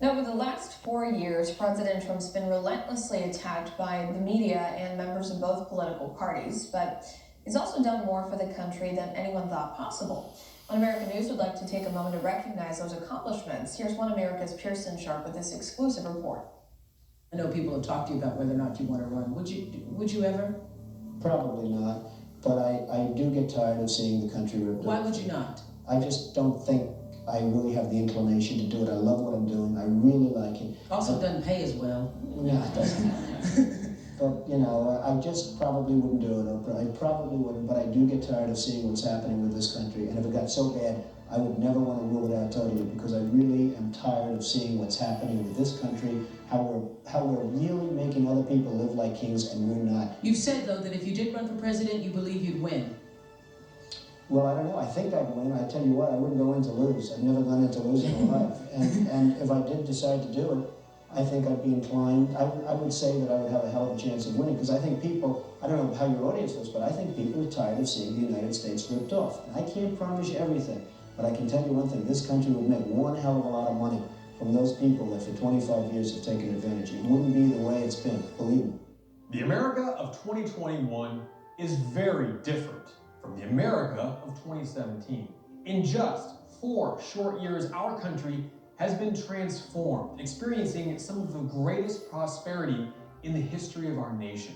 Now, over the last 4 years, President Trump's been relentlessly attacked by the media and members of both political parties, but he's also done more for the country than anyone thought possible. On American News would like to take a moment to recognize those accomplishments. Here's One America's Pearson Sharp with this exclusive report. I know people have talked to you about whether or not you want to run. Would you ever? Probably not, but I do get tired of seeing the country ripped Why up. would you not? I just don't think I really have the inclination to do it. I love what I'm doing. I really like it. Also, it doesn't pay as well. Yeah, it doesn't. But, you know, I just probably wouldn't do it, Oprah. I probably wouldn't, but I do get tired of seeing what's happening with this country. And if it got so bad, I would never want to rule it out totally, because I really am tired of seeing what's happening with this country, how we're really making other people live like kings and we're not. You've said, though, that if you did run for president, you believe you'd win. Well, I don't know. I think I'd win. I tell you what, I wouldn't go in to lose. I've never gone into losing in my life. And if I did decide to do it, I think I'd be inclined. I would say that I would have a hell of a chance of winning, because I think people, I don't know how your audience was, but I think people are tired of seeing the United States ripped off. And I can't promise you everything, but I can tell you one thing. This country would make one hell of a lot of money from those people that for 25 years have taken advantage. It wouldn't be the way it's been, believe me. The America of 2021 is very different from the America of 2017. In just 4 short years, our country has been transformed, experiencing some of the greatest prosperity in the history of our nation.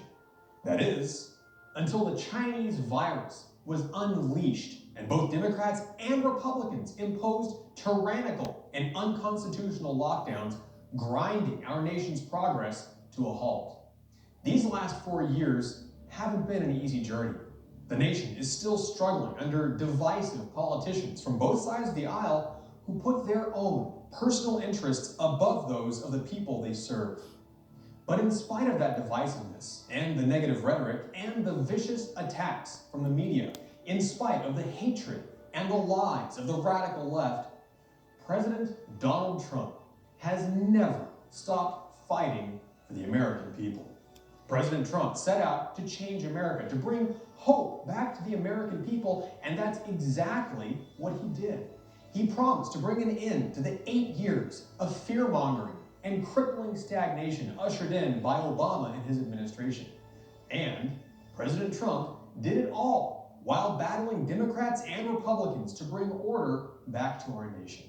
That is, until the Chinese virus was unleashed and both Democrats and Republicans imposed tyrannical and unconstitutional lockdowns, grinding our nation's progress to a halt. These last 4 years haven't been an easy journey. The nation is still struggling under divisive politicians from both sides of the aisle who put their own personal interests above those of the people they serve. But in spite of that divisiveness and the negative rhetoric and the vicious attacks from the media, in spite of the hatred and the lies of the radical left, President Donald Trump has never stopped fighting for the American people. President Trump set out to change America, to bring hope back to the American people, and that's exactly what he did. He promised to bring an end to the 8 years of fear-mongering and crippling stagnation ushered in by Obama and his administration. And President Trump did it all while battling Democrats and Republicans to bring order back to our nation.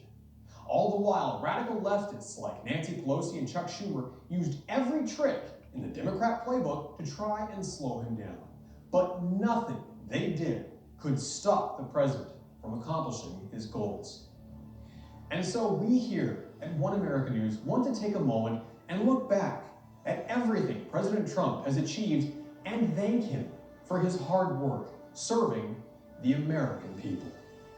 All the while, radical leftists like Nancy Pelosi and Chuck Schumer used every trick in the Democrat playbook to try and slow him down. But nothing they did could stop the president from accomplishing his goals. And so we here at One American News want to take a moment and look back at everything President Trump has achieved and thank him for his hard work serving the American people.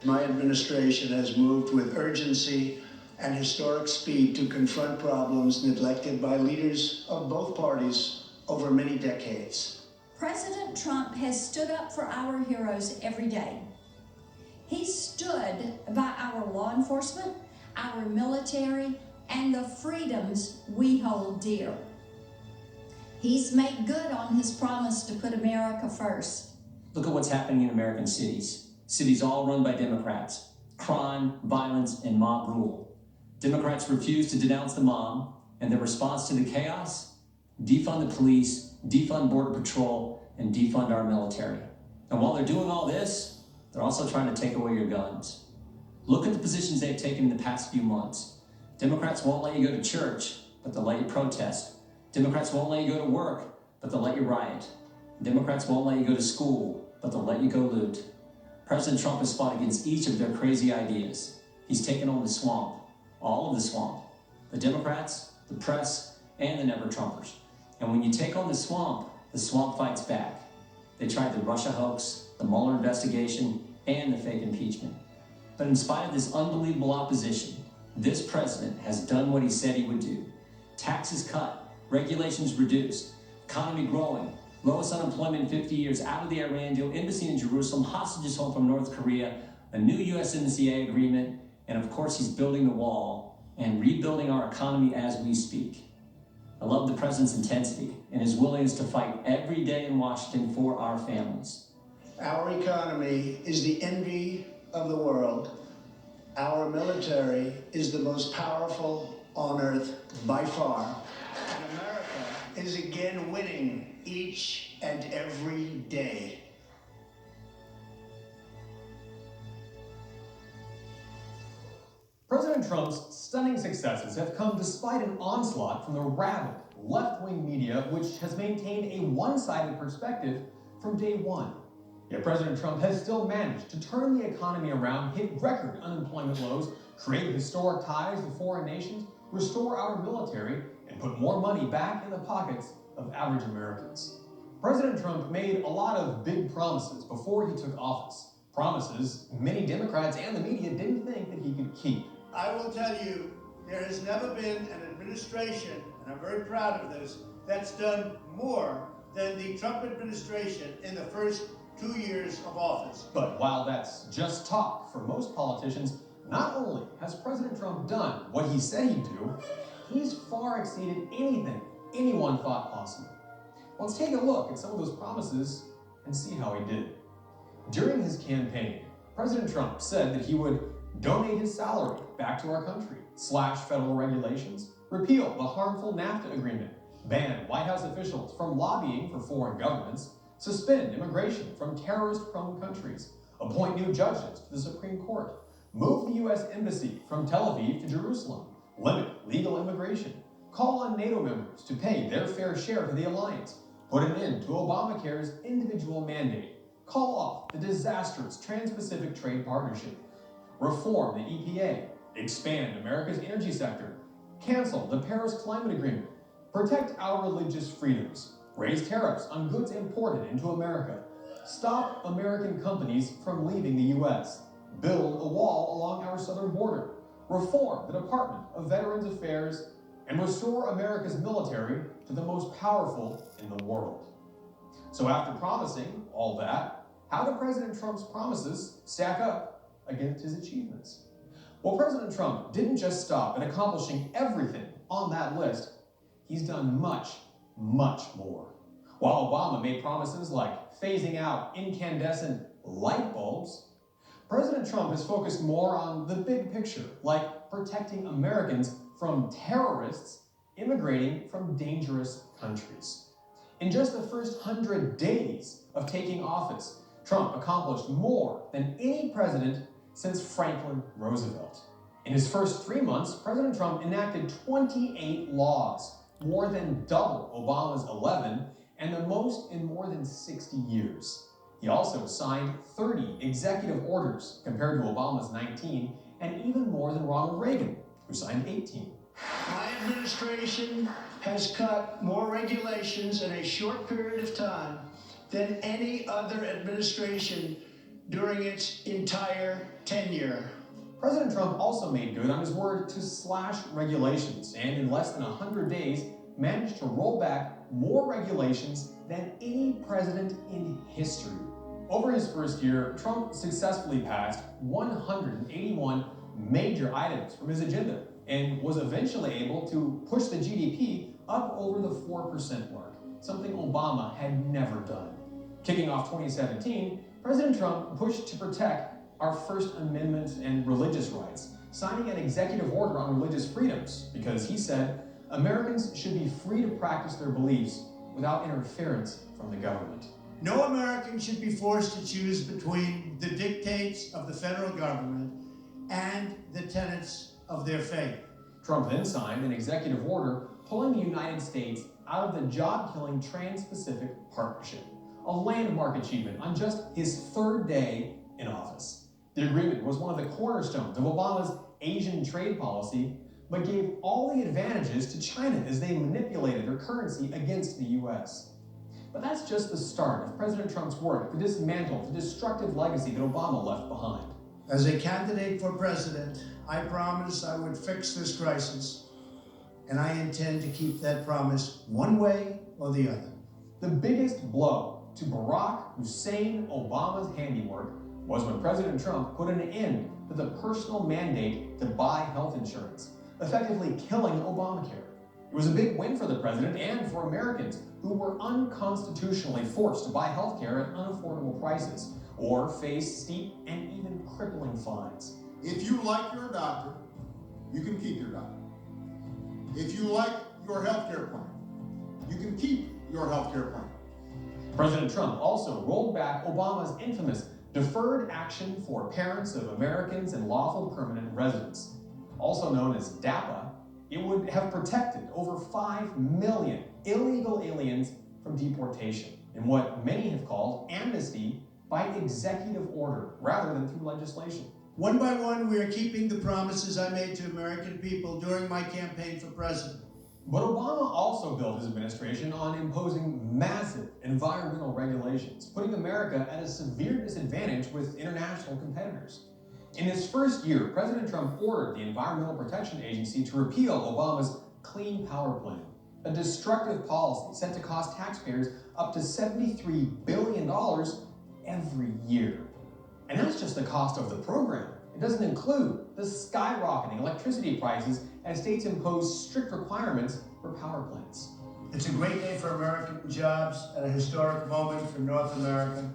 My administration has moved with urgency and historic speed to confront problems neglected by leaders of both parties over many decades. President Trump has stood up for our heroes every day. He stood by our law enforcement, our military, and the freedoms we hold dear. He's made good on his promise to put America first. Look at what's happening in American cities. Cities all run by Democrats. Crime, violence, and mob rule. Democrats refuse to denounce the mob, and their response to the chaos? Defund the police, defund Border Patrol, and defund our military. And while they're doing all this, they're also trying to take away your guns. Look at the positions they've taken in the past few months. Democrats won't let you go to church, but they'll let you protest. Democrats won't let you go to work, but they'll let you riot. Democrats won't let you go to school, but they'll let you go loot. President Trump has fought against each of their crazy ideas. He's taken on the swamp, all of the swamp, the Democrats, the press, and the never-Trumpers. And when you take on the swamp fights back. They tried the Russia hoax, the Mueller investigation, and the fake impeachment. But in spite of this unbelievable opposition, this president has done what he said he would do. Taxes cut, regulations reduced, economy growing, lowest unemployment in 50 years, out of the Iran deal, embassy in Jerusalem, hostages home from North Korea, a new USMCA agreement, and of course he's building the wall and rebuilding our economy as we speak. I love the president's intensity and his willingness to fight every day in Washington for our families. Our economy is the envy of the world. Our military is the most powerful on earth by far. And America is again winning each and every day. President Trump's stunning successes have come despite an onslaught from the rabid left-wing media, which has maintained a one-sided perspective from day one. Yet President Trump has still managed to turn the economy around, hit record unemployment lows, create historic ties to foreign nations, restore our military, and put more money back in the pockets of average Americans. President Trump made a lot of big promises before he took office. Promises many Democrats and the media didn't think that he could keep. I will tell you, there has never been an administration, and I'm very proud of this, that's done more than the Trump administration in the first 2 years of office. But while that's just talk for most politicians, not only has President Trump done what he said he'd do, he's far exceeded anything anyone thought possible. Let's take a look at some of those promises and see how he did. During his campaign, President Trump said that he would donate his salary back to our country, slash federal regulations, repeal the harmful NAFTA agreement, ban White House officials from lobbying for foreign governments, suspend immigration from terrorist-prone countries, appoint new judges to the Supreme Court, move the U.S. Embassy from Tel Aviv to Jerusalem, limit legal immigration, call on NATO members to pay their fair share to the alliance, put an end to Obamacare's individual mandate, call off the disastrous Trans-Pacific Trade Partnership, reform the EPA, expand America's energy sector, cancel the Paris Climate Agreement, protect our religious freedoms, raise tariffs on goods imported into America, stop American companies from leaving the U.S., build a wall along our southern border, reform the Department of Veterans Affairs, and restore America's military to the most powerful in the world. So after promising all that, how do President Trump's promises stack up against his achievements? Well, President Trump didn't just stop at accomplishing everything on that list. He's done much, much more. While Obama made promises like phasing out incandescent light bulbs, President Trump has focused more on the big picture, like protecting Americans from terrorists immigrating from dangerous countries. In just the first 100 days of taking office, Trump accomplished more than any president since Franklin Roosevelt. In his first 3 months, President Trump enacted 28 laws, more than double Obama's 11, and the most in more than 60 years. He also signed 30 executive orders compared to Obama's 19, and even more than Ronald Reagan, who signed 18. My administration has cut more regulations in a short period of time than any other administration during its entire tenure. President Trump also made good on his word to slash regulations, and in less than 100 days, managed to roll back more regulations than any president in history. Over his first year, Trump successfully passed 181 major items from his agenda and was eventually able to push the GDP up over the 4% mark, something Obama had never done. Kicking off 2017, President Trump pushed to protect our First Amendment and religious rights, signing an executive order on religious freedoms because he said Americans should be free to practice their beliefs without interference from the government. No American should be forced to choose between the dictates of the federal government and the tenets of their faith. Trump then signed an executive order pulling the United States out of the job-killing Trans-Pacific Partnership, a landmark achievement on just his third day in office. The agreement was one of the cornerstones of Obama's Asian trade policy, but gave all the advantages to China as they manipulated their currency against the U.S. But that's just the start of President Trump's work to dismantle the destructive legacy that Obama left behind. As a candidate for president, I promised I would fix this crisis, and I intend to keep that promise one way or the other. The biggest blow to Barack Hussein Obama's handiwork was when President Trump put an end to the personal mandate to buy health insurance, effectively killing Obamacare. It was a big win for the president and for Americans who were unconstitutionally forced to buy health care at unaffordable prices or face steep and even crippling fines. If you like your doctor, you can keep your doctor. If you like your health care plan, you can keep your health care plan. President Trump also rolled back Obama's infamous Deferred Action for Parents of Americans and Lawful Permanent Residents. Also known as DAPA, it would have protected over 5 million illegal aliens from deportation in what many have called amnesty by executive order rather than through legislation. One by one, we are keeping the promises I made to American people during my campaign for president. But Obama also built his administration on imposing massive environmental regulations, putting America at a severe disadvantage with international competitors. In his first year, President Trump ordered the Environmental Protection Agency to repeal Obama's Clean Power Plan, a destructive policy set to cost taxpayers up to $73 billion every year. And that's just the cost of the program. It doesn't include the skyrocketing electricity prices as states impose strict requirements for power plants. It's a great day for American jobs and a historic moment for North America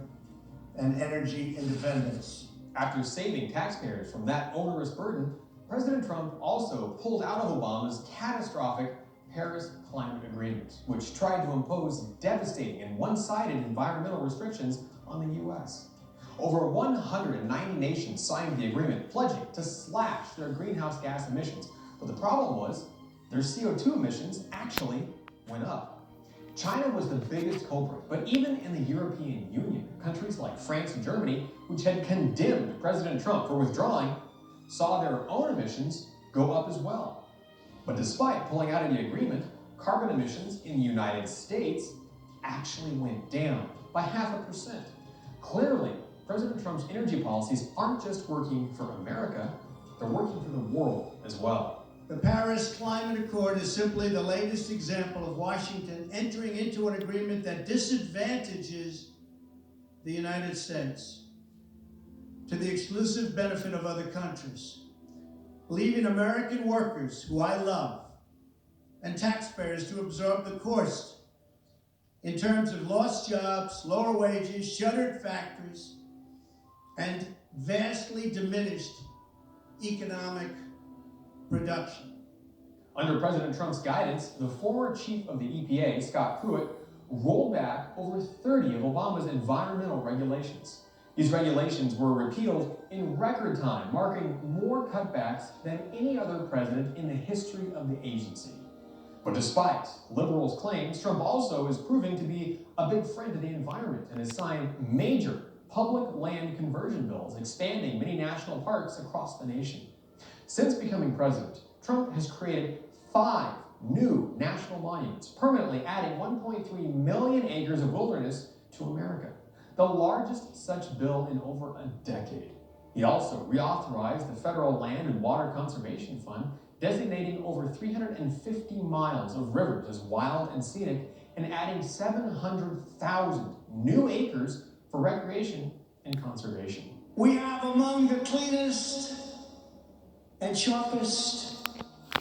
and energy independence. After saving taxpayers from that onerous burden, President Trump also pulled out of Obama's catastrophic Paris Climate Agreement, which tried to impose devastating and one-sided environmental restrictions on the U.S. Over 190 nations signed the agreement, pledging to slash their greenhouse gas emissions. But the problem was, their CO2 emissions actually went up. China was the biggest culprit, but even in the European Union, countries like France and Germany, which had condemned President Trump for withdrawing, saw their own emissions go up as well. But despite pulling out of the agreement, carbon emissions in the United States actually went down by 0.5%. Clearly, President Trump's energy policies aren't just working for America, they're working for the world as well. The Paris Climate Accord is simply the latest example of Washington entering into an agreement that disadvantages the United States to the exclusive benefit of other countries, leaving American workers, who I love, and taxpayers to absorb the cost in terms of lost jobs, lower wages, shuttered factories, and vastly diminished economic production. Under President Trump's guidance, the former chief of the EPA, Scott Pruitt, rolled back over 30 of Obama's environmental regulations. These regulations were repealed in record time, marking more cutbacks than any other president in the history of the agency. But despite liberals' claims, Trump also is proving to be a big friend of the environment and has signed major public land conversion bills, expanding many national parks across the nation. Since becoming president, Trump has created 5 new national monuments, permanently adding 1.3 million acres of wilderness to America, the largest such bill in over a decade. He also reauthorized the Federal Land and Water Conservation Fund, designating over 350 miles of rivers as wild and scenic, and adding 700,000 new acres for recreation and conservation. We have among the cleanest and sharpest,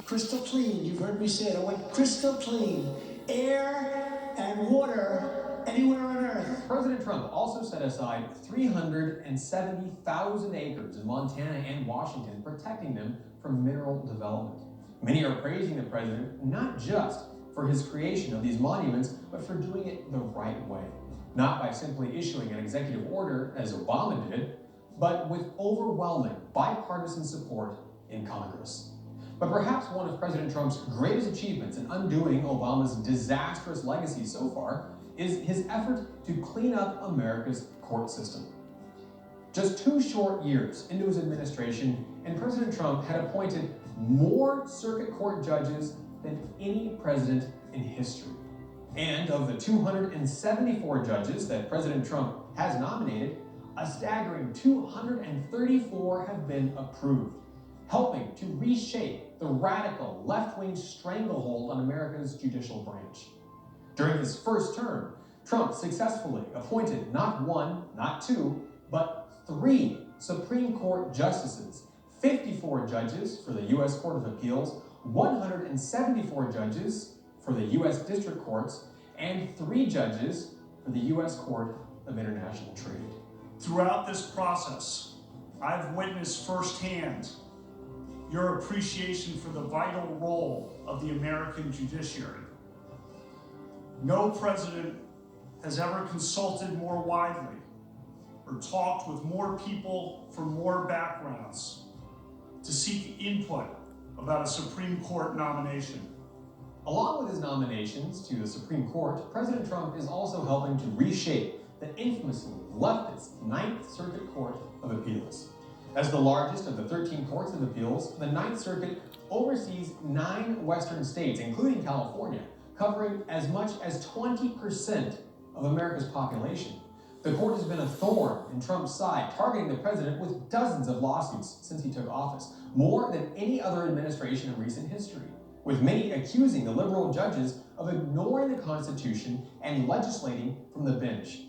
crystal clean, you've heard me say it, I went crystal clean, air and water anywhere on earth. President Trump also set aside 370,000 acres in Montana and Washington, protecting them from mineral development. Many are praising the president not just for his creation of these monuments, but for doing it the right way. Not by simply issuing an executive order, as Obama did, but with overwhelming bipartisan support in Congress. But perhaps one of President Trump's greatest achievements in undoing Obama's disastrous legacy so far is his effort to clean up America's court system. Just 2 short years into his administration, and President Trump had appointed more circuit court judges than any president in history. And of the 274 judges that President Trump has nominated, a staggering 234 have been approved, helping to reshape the radical left-wing stranglehold on America's judicial branch. During his first term, Trump successfully appointed not 1, not 2, but 3 Supreme Court justices, 54 judges for the U.S. Court of Appeals, 174 judges for the U.S. District Courts, and 3 judges for the U.S. Court of International Trade. Throughout this process, I've witnessed firsthand your appreciation for the vital role of of the American judiciary. No president has ever consulted more widely or talked with more people from more backgrounds to seek input about a Supreme Court nomination. Along with his nominations to the Supreme Court, President Trump is also helping to reshape the infamously leftist Ninth Circuit Court of Appeals. As the largest of the 13 courts of appeals, the Ninth Circuit oversees 9 western states, including California, covering as much as 20% of America's population. The court has been a thorn in Trump's side, targeting the president with dozens of lawsuits since he took office, more than any other administration in recent history, with many accusing the liberal judges of ignoring the Constitution and legislating from the bench.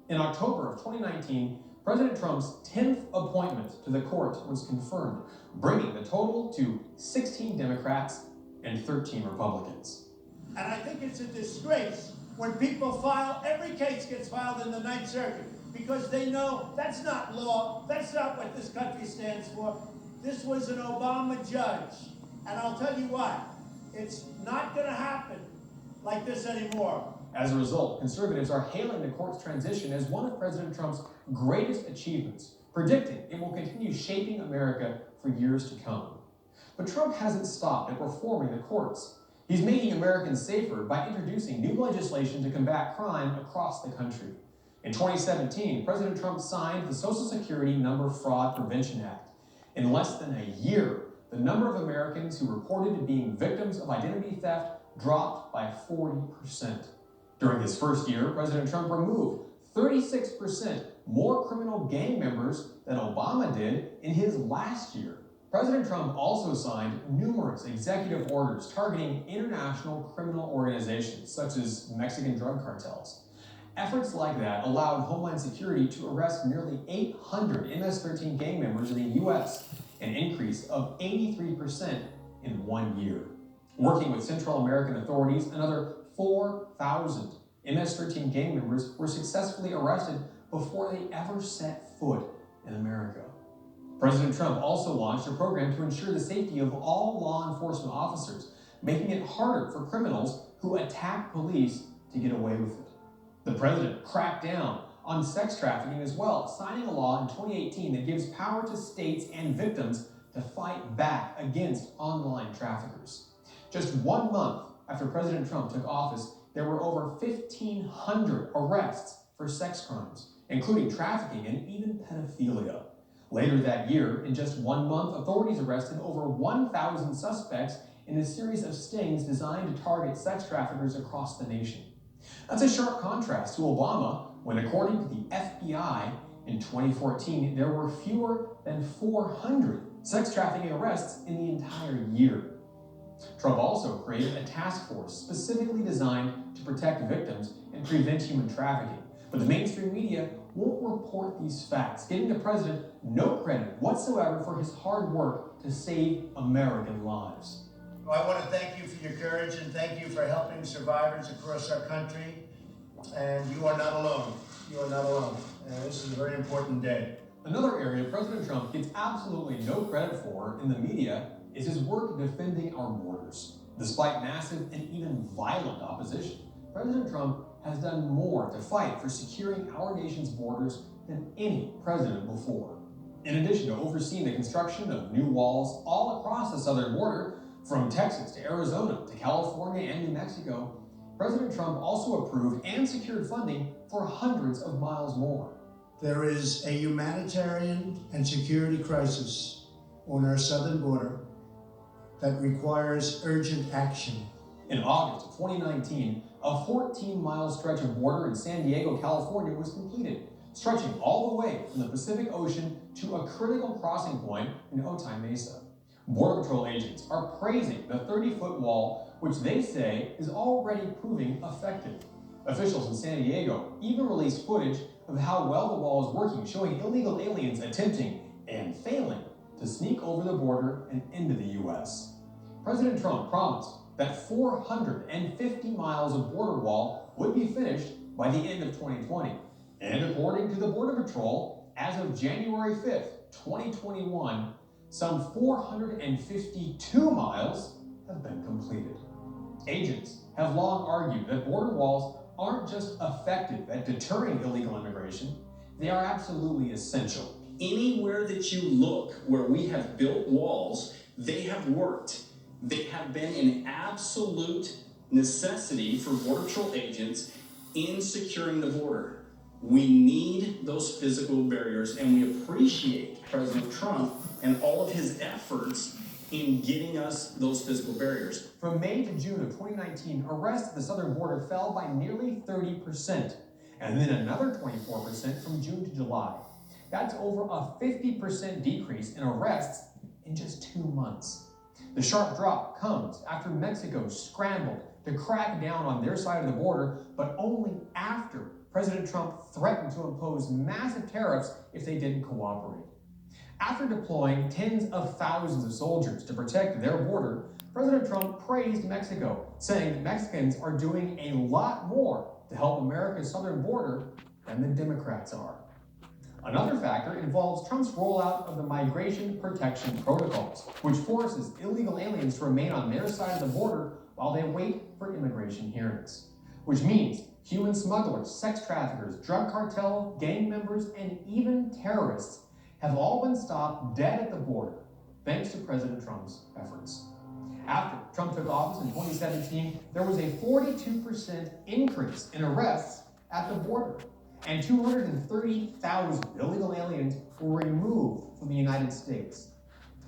In October of 2019, President Trump's 10th appointment to the court was confirmed, bringing the total to 16 Democrats and 13 Republicans. And I think it's a disgrace when people file, every case gets filed in the Ninth Circuit, because they know that's not law, that's not what this country stands for. This was an Obama judge, and I'll tell you what, it's not gonna happen like this anymore. As a result, conservatives are hailing the court's transition as one of President Trump's greatest achievements, predicting it will continue shaping America for years to come. But Trump hasn't stopped at reforming the courts. He's making Americans safer by introducing new legislation to combat crime across the country. In 2017, President Trump signed the Social Security Number Fraud Prevention Act. In less than a year, the number of Americans who reported being victims of identity theft dropped by 40%. During his first year, President Trump removed 36% more criminal gang members than Obama did in his last year. President Trump also signed numerous executive orders targeting international criminal organizations, such as Mexican drug cartels. Efforts like that allowed Homeland Security to arrest nearly 800 MS-13 gang members in the U.S., an increase of 83% in 1 year. Working with Central American authorities, another 4,000 MS-13 gang members were successfully arrested before they ever set foot in America. President Trump also launched a program to ensure the safety of all law enforcement officers, making it harder for criminals who attack police to get away with it. The president cracked down on sex trafficking as well, signing a law in 2018 that gives power to states and victims to fight back against online traffickers. Just 1 month after President Trump took office, there were over 1,500 arrests for sex crimes, including trafficking and even pedophilia. Later that year, in just 1 month, authorities arrested over 1,000 suspects in a series of stings designed to target sex traffickers across the nation. That's a sharp contrast to Obama, when according to the FBI, in 2014, there were fewer than 400 sex trafficking arrests in the entire year. Trump also created a task force specifically designed to protect victims and prevent human trafficking. But the mainstream media won't report these facts, giving the president no credit whatsoever for his hard work to save American lives. I want to thank you for your courage and thank you for helping survivors across our country. And you are not alone. You are not alone. This is a very important day. Another area President Trump gets absolutely no credit for in the media is his work defending our borders. Despite massive and even violent opposition, President Trump has done more to fight for securing our nation's borders than any president before. In addition to overseeing the construction of new walls all across the southern border, from Texas to Arizona to California and New Mexico, President Trump also approved and secured funding for hundreds of miles more. There is a humanitarian and security crisis on our southern border that requires urgent action. In August of 2019, a 14-mile stretch of border in San Diego, California was completed, stretching all the way from the Pacific Ocean to a critical crossing point in Otay Mesa. Border Patrol agents are praising the 30-foot wall, which they say is already proving effective. Officials in San Diego even released footage of how well the wall is working, showing illegal aliens attempting and failing to sneak over the border and into the U.S. President Trump promised that 450 miles of border wall would be finished by the end of 2020. And according to the Border Patrol, as of January 5th, 2021, some 452 miles have been completed. agents have long argued that border walls aren't just effective at deterring illegal immigration, they are absolutely essential. Anywhere that you look where we have built walls, they have worked. They have been an absolute necessity for Border Patrol agents in securing the border. We need those physical barriers, and we appreciate President Trump and all of his efforts in getting us those physical barriers. From May to June of 2019, arrests at the southern border fell by nearly 30%, and then another 24% from June to July. That's over a 50% decrease in arrests in just 2 months. The sharp drop comes after Mexico scrambled to crack down on their side of the border, but only after President Trump threatened to impose massive tariffs if they didn't cooperate. After deploying tens of thousands of soldiers to protect their border, President Trump praised Mexico, saying that Mexicans are doing a lot more to help America's southern border than the Democrats are. Another factor involves Trump's rollout of the Migration Protection Protocols, which forces illegal aliens to remain on their side of the border while they wait for immigration hearings. Which means human smugglers, sex traffickers, drug cartel, gang members, and even terrorists have all been stopped dead at the border, thanks to President Trump's efforts. After Trump took office in 2017, there was a 42% increase in arrests at the border, and 230,000 illegal aliens were removed from the United States.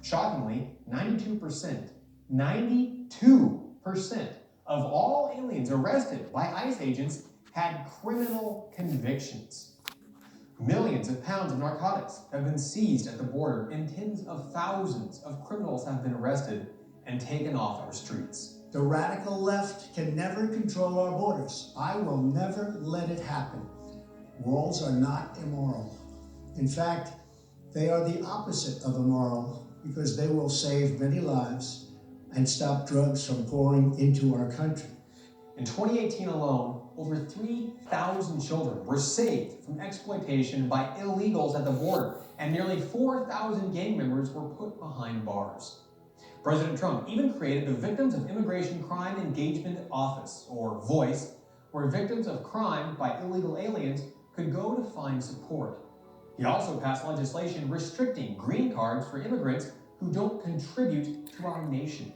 Shockingly, 92% of all aliens arrested by ICE agents had criminal convictions. Millions of pounds of narcotics have been seized at the border, and tens of thousands of criminals have been arrested and taken off our streets. The radical left can never control our borders. I will never let it happen. Walls are not immoral. In fact, they are the opposite of immoral because they will save many lives and stop drugs from pouring into our country. In 2018 alone, over 3,000 children were saved from exploitation by illegals at the border, and nearly 4,000 gang members were put behind bars. President Trump even created the Victims of Immigration Crime Engagement Office, or VOICE, where victims of crime by illegal aliens could go to find support. He also passed legislation restricting green cards for immigrants who don't contribute to our nation,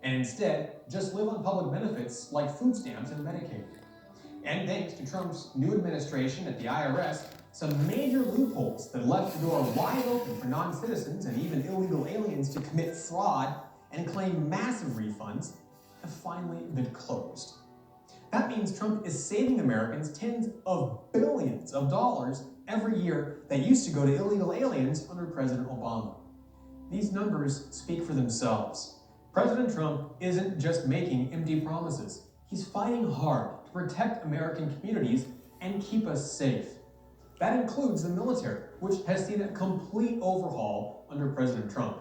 and instead just live on public benefits like food stamps and Medicaid. And thanks to Trump's new administration at the IRS, some major loopholes that left the door wide open for non-citizens and even illegal aliens to commit fraud and claim massive refunds have finally been closed. That means Trump is saving Americans tens of billions of dollars every year that used to go to illegal aliens under President Obama. These numbers speak for themselves. President Trump isn't just making empty promises. He's fighting hard to protect American communities and keep us safe. That includes the military, which has seen a complete overhaul under President Trump.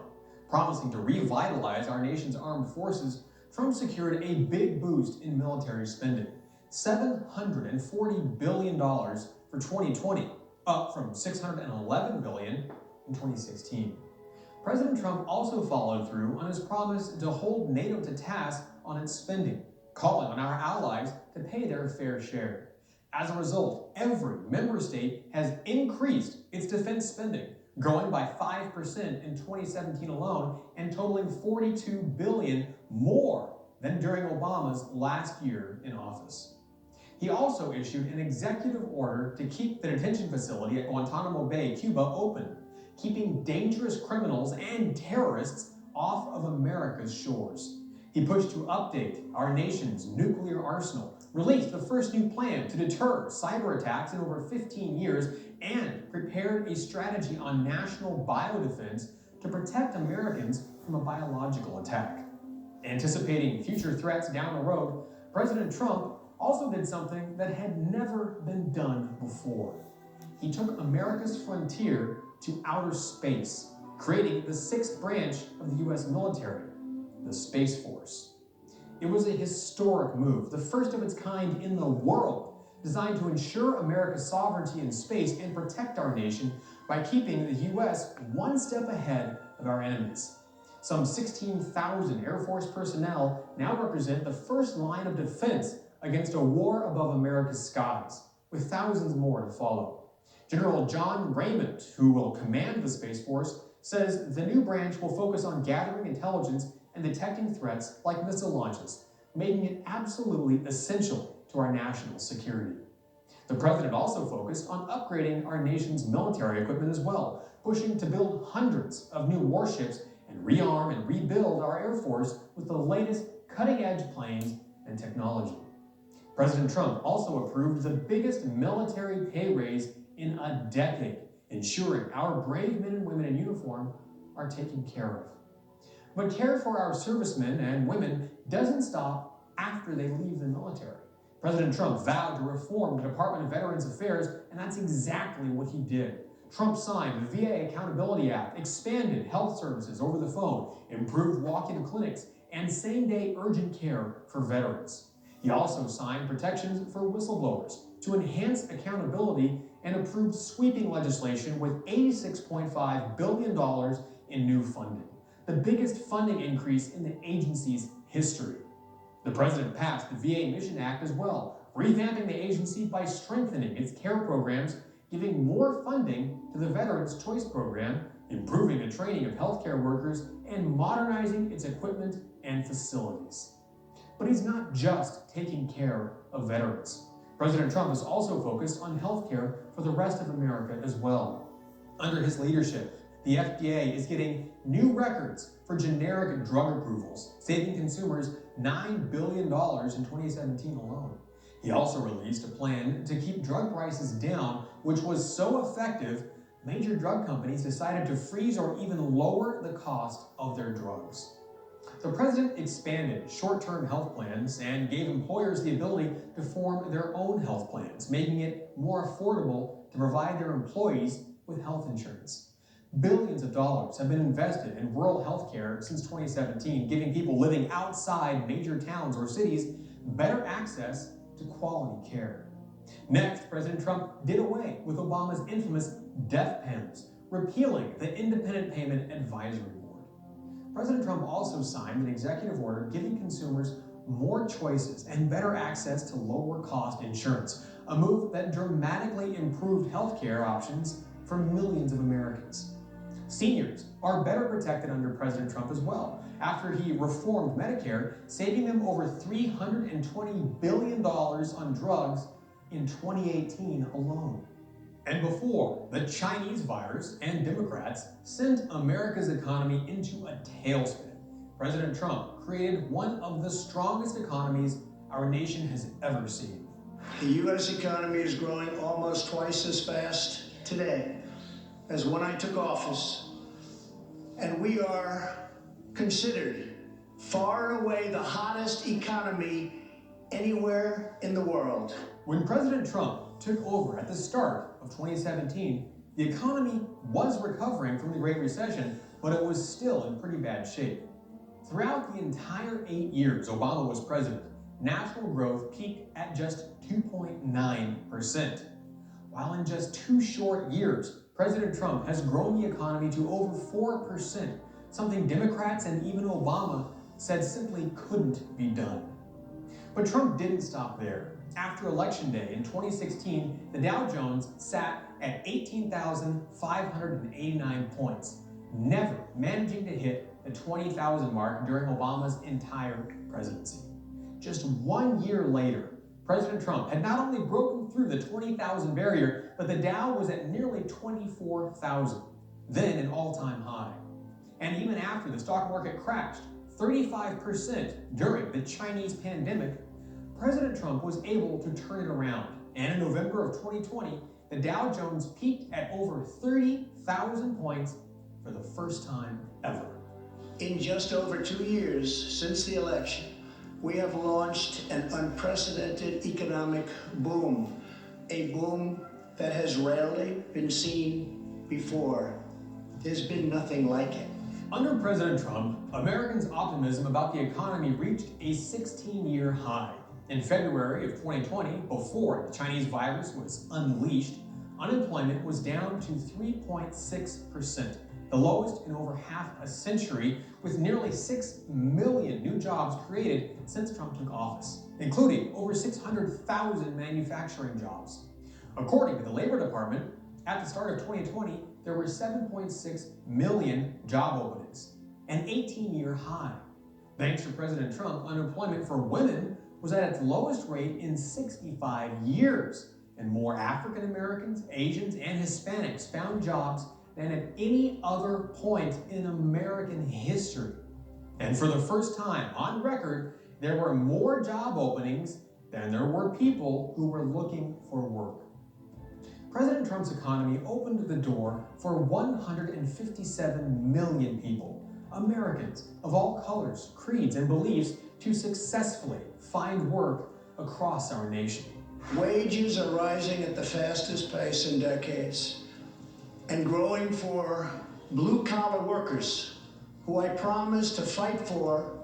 Promising to revitalize our nation's armed forces, Trump secured a big boost in military spending, $740 billion for 2020, up from $611 billion in 2016. President Trump also followed through on his promise to hold NATO to task on its spending, calling on our allies to pay their fair share. As a result, every member state has increased its defense spending, growing by 5% in 2017 alone and totaling $42 billion more than during Obama's last year in office. He also issued an executive order to keep the detention facility at Guantanamo Bay, Cuba, open, keeping dangerous criminals and terrorists off of America's shores. He pushed to update our nation's nuclear arsenal, released the first new plan to deter cyber attacks in over 15 years, and prepared a strategy on national biodefense to protect Americans from a biological attack. Anticipating future threats down the road, President Trump also did something that had never been done before. He took America's frontier to outer space, creating the sixth branch of the U.S. military, the Space Force. It was a historic move, the first of its kind in the world, designed to ensure America's sovereignty in space and protect our nation by keeping the U.S. one step ahead of our enemies. Some 16,000 Air Force personnel now represent the first line of defense against a war above America's skies, with thousands more to follow. General John Raymond, who will command the Space Force, says the new branch will focus on gathering intelligence and detecting threats like missile launches, making it absolutely essential to our national security. The president also focused on upgrading our nation's military equipment as well, pushing to build hundreds of new warships and rearm and rebuild our Air Force with the latest cutting-edge planes and technology. President Trump also approved the biggest military pay raise in a decade, ensuring our brave men and women in uniform are taken care of. But care for our servicemen and women doesn't stop after they leave the military. President Trump vowed to reform the Department of Veterans Affairs, and that's exactly what he did. Trump signed the VA Accountability Act, expanded health services over the phone, improved walk-in clinics, and same-day urgent care for veterans. He also signed protections for whistleblowers to enhance accountability and approved sweeping legislation with $86.5 billion in new funding, the biggest funding increase in the agency's history. The president passed the VA Mission Act as well, revamping the agency by strengthening its care programs, giving more funding to the Veterans Choice Program, improving the training of healthcare workers, and modernizing its equipment and facilities. But he's not just taking care of veterans. President Trump is also focused on healthcare for the rest of America as well. Under his leadership, the FDA is getting new records for generic drug approvals, saving consumers $9 billion in 2017 alone. He also released a plan to keep drug prices down, which was so effective, major drug companies decided to freeze or even lower the cost of their drugs. The president expanded short-term health plans and gave employers the ability to form their own health plans, making it more affordable to provide their employees with health insurance. Billions of dollars have been invested in rural health care since 2017, giving people living outside major towns or cities better access to quality care. Next, President Trump did away with Obama's infamous death panels, repealing the Independent Payment Advisory Board. President Trump also signed an executive order giving consumers more choices and better access to lower-cost insurance, a move that dramatically improved health care options for millions of Americans. Seniors are better protected under President Trump as well, after he reformed Medicare, saving them over $320 billion on drugs in 2018 alone. And before the Chinese virus and Democrats sent America's economy into a tailspin, President Trump created one of the strongest economies our nation has ever seen. The U.S. economy is growing almost twice as fast today as when I took office, and we are considered far and away the hottest economy anywhere in the world. When President Trump took over at the start of 2017, the economy was recovering from the Great Recession, but it was still in pretty bad shape. Throughout the entire 8 years Obama was president, national growth peaked at just 2.9%. While in just 2 short years, President Trump has grown the economy to over 4%, something Democrats and even Obama said simply couldn't be done. But Trump didn't stop there. After Election Day in 2016, the Dow Jones sat at 18,589 points, never managing to hit the 20,000 mark during Obama's entire presidency. Just 1 year later, President Trump had not only broken through the 20,000 barrier, but the Dow was at nearly 24,000, then an all-time high. And even after the stock market crashed 35% during the Chinese pandemic, President Trump was able to turn it around. And in November of 2020, the Dow Jones peaked at over 30,000 points for the first time ever. In just over 2 years since the election, we have launched an unprecedented economic boom, a boom that has rarely been seen before. There's been nothing like it. Under President Trump, Americans' optimism about the economy reached a 16-year high. In February of 2020, before the Chinese virus was unleashed, unemployment was down to 3.6%, the lowest in over half a century, with nearly 6 million new jobs created since Trump took office, including over 600,000 manufacturing jobs. According to the Labor Department, at the start of 2020, there were 7.6 million job openings, an 18-year high. Thanks to President Trump, unemployment for women was at its lowest rate in 65 years, and more African Americans, Asians, and Hispanics found jobs than at any other point in American history. And for the first time on record, there were more job openings than there were people who were looking for work. President Trump's economy opened the door for 157 million people, Americans of all colors, creeds, and beliefs, to successfully find work across our nation. Wages are rising at the fastest pace in decades and growing for blue-collar workers who I promised to fight for.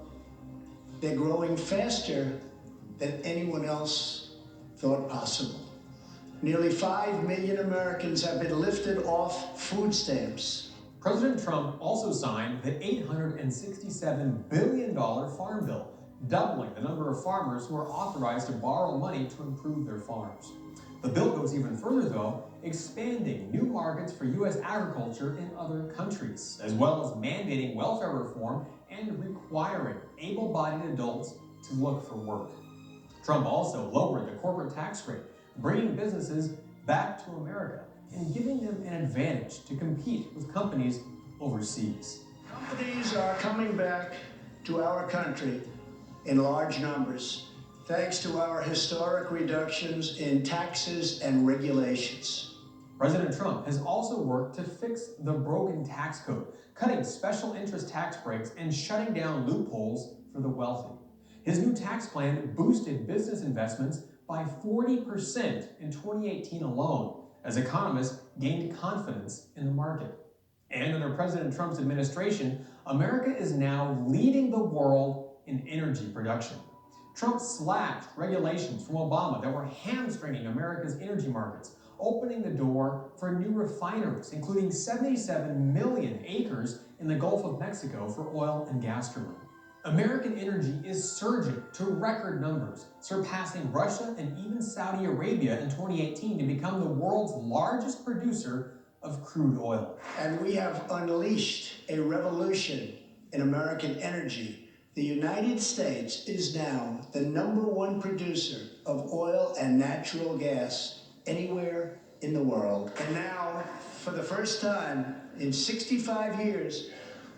They're growing faster than anyone else thought possible. Nearly 5 million Americans have been lifted off food stamps. President Trump also signed the $867 billion farm bill, doubling the number of farmers who are authorized to borrow money to improve their farms. The bill goes even further, though, expanding new markets for U.S. agriculture in other countries, as well as mandating welfare reform and requiring able-bodied adults to look for work. Trump also lowered the corporate tax rate, bringing businesses back to America and giving them an advantage to compete with companies overseas. Companies are coming back to our country in large numbers, thanks to our historic reductions in taxes and regulations. President Trump has also worked to fix the broken tax code, cutting special interest tax breaks and shutting down loopholes for the wealthy. His new tax plan boosted business investments by 40% in 2018 alone, as economists gained confidence in the market. And under President Trump's administration, America is now leading the world in energy production. Trump slashed regulations from Obama that were hamstringing America's energy markets, opening the door for new refineries, including 77 million acres in the Gulf of Mexico for oil and gas drilling. American energy is surging to record numbers, surpassing Russia and even Saudi Arabia in 2018 to become the world's largest producer of crude oil. And we have unleashed a revolution in American energy. The United States is now the #1 producer of oil and natural gas anywhere in the world. And now, for the first time in 65 years,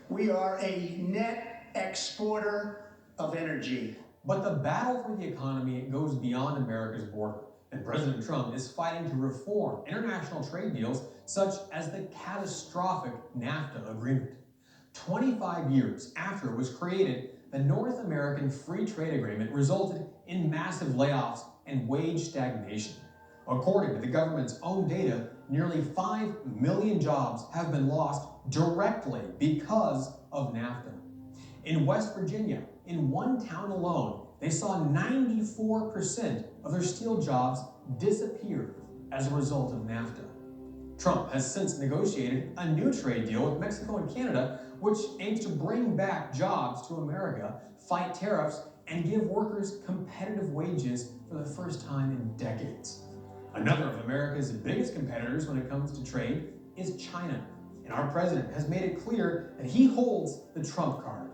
we are a net exporter of energy. But the battle for the economy goes beyond America's border, and President Trump is fighting to reform international trade deals such as the catastrophic NAFTA agreement. 25 years after it was created, the North American Free Trade Agreement resulted in massive layoffs and wage stagnation. According to the government's own data, nearly 5 million jobs have been lost directly because of NAFTA. In West Virginia, in one town alone, they saw 94% of their steel jobs disappear as a result of NAFTA. Trump has since negotiated a new trade deal with Mexico and Canada, which aims to bring back jobs to America, fight tariffs, and give workers competitive wages for the first time in decades. Another of America's biggest competitors when it comes to trade is China, and our president has made it clear that he holds the Trump card.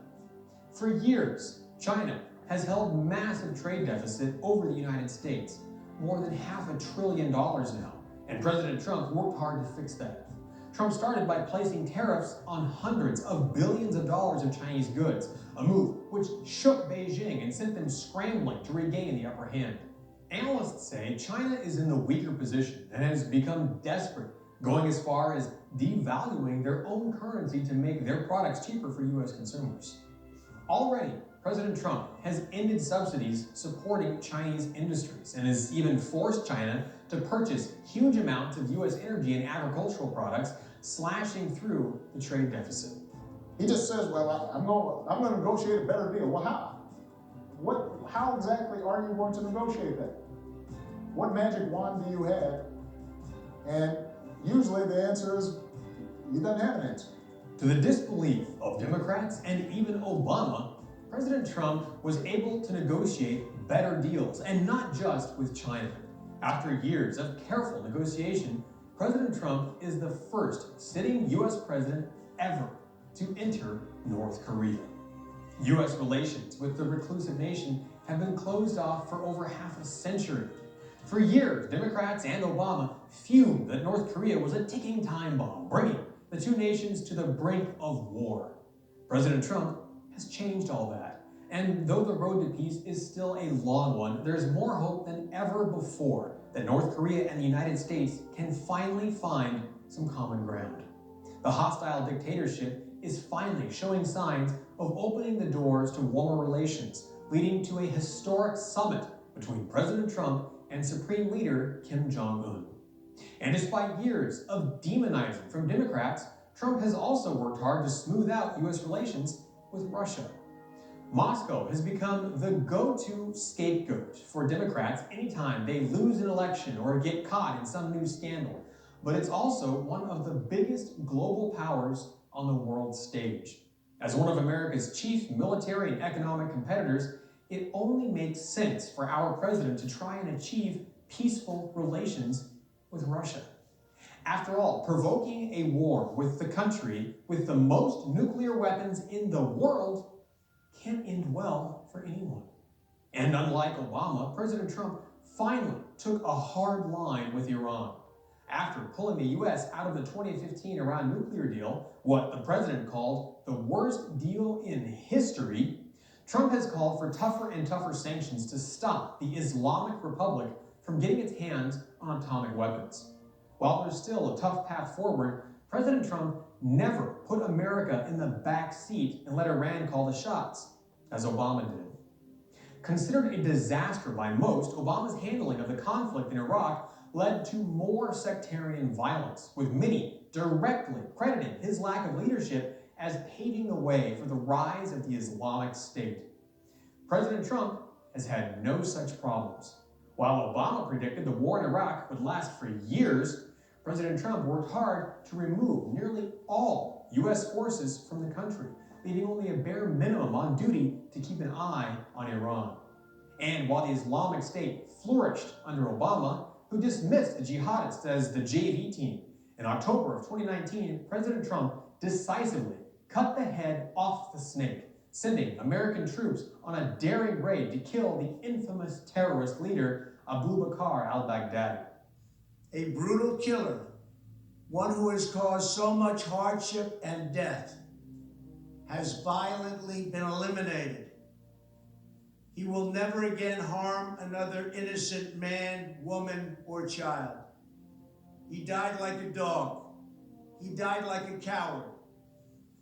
For years, China has held massive trade deficit over the United States, more than $500 billion now, and President Trump worked hard to fix that. Trump started by placing tariffs on hundreds of billions of dollars of Chinese goods, a move which shook Beijing and sent them scrambling to regain the upper hand. Analysts say China is in the weaker position and has become desperate, going as far as devaluing their own currency to make their products cheaper for U.S. consumers. Already, President Trump has ended subsidies supporting Chinese industries and has even forced China to purchase huge amounts of U.S. energy and agricultural products, slashing through the trade deficit. He just says, well, I'm going to negotiate a better deal. Well, how? How exactly are you going to negotiate that? What magic wand do you have? And usually the answer is, he doesn't have an answer. To the disbelief of Democrats and even Obama, President Trump was able to negotiate better deals, and not just with China. After years of careful negotiation, President Trump is the first sitting U.S. president ever to enter North Korea. U.S. relations with the reclusive nation have been closed off for over half a century. For years, Democrats and Obama fumed that North Korea was a ticking time bomb, bringing the two nations to the brink of war. President Trump has changed all that. And though the road to peace is still a long one, there's more hope than ever before that North Korea and the United States can finally find some common ground. The hostile dictatorship is finally showing signs of opening the doors to warmer relations, leading to a historic summit between President Trump and Supreme Leader Kim Jong-un. And despite years of demonizing from Democrats, Trump has also worked hard to smooth out U.S. relations with Russia. Moscow has become the go-to scapegoat for Democrats anytime they lose an election or get caught in some new scandal. But it's also one of the biggest global powers on the world stage. As one of America's chief military and economic competitors, it only makes sense for our president to try and achieve peaceful relations with Russia. After all, provoking a war with the country with the most nuclear weapons in the world can't end well for anyone. And unlike Obama, President Trump finally took a hard line with Iran. After pulling the U.S. out of the 2015 Iran nuclear deal, what the president called the worst deal in history, Trump has called for tougher and tougher sanctions to stop the Islamic Republic from getting its hands on atomic weapons. While there's still a tough path forward, President Trump never put America in the back seat and let Iran call the shots, as Obama did. Considered a disaster by most, Obama's handling of the conflict in Iraq led to more sectarian violence, with many directly crediting his lack of leadership as paving the way for the rise of the Islamic State. President Trump has had no such problems. While Obama predicted the war in Iraq would last for years, President Trump worked hard to remove nearly all U.S. forces from the country, leaving only a bare minimum on duty to keep an eye on Iran. And while the Islamic State flourished under Obama, who dismissed the jihadists as the JV team, in October of 2019, President Trump decisively cut the head off the snake, sending American troops on a daring raid to kill the infamous terrorist leader Abu Bakr al-Baghdadi. A brutal killer, one who has caused so much hardship and death, has violently been eliminated. He will never again harm another innocent man, woman, or child. He died like a dog. He died like a coward.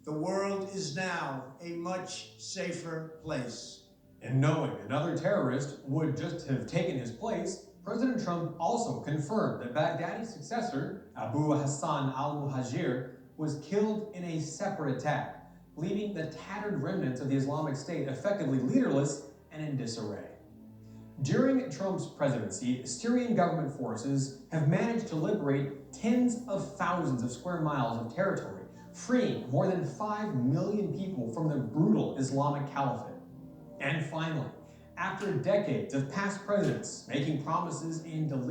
The world is now a much safer place. And knowing another terrorist would just have taken his place, President Trump also confirmed that Baghdadi's successor, Abu Hassan al-Muhajir, was killed in a separate attack, leaving the tattered remnants of the Islamic State effectively leaderless and in disarray. During Trump's presidency, Syrian government forces have managed to liberate tens of thousands of square miles of territory, freeing more than 5 million people from the brutal Islamic Caliphate. And finally, after decades of past presidents making promises and delivering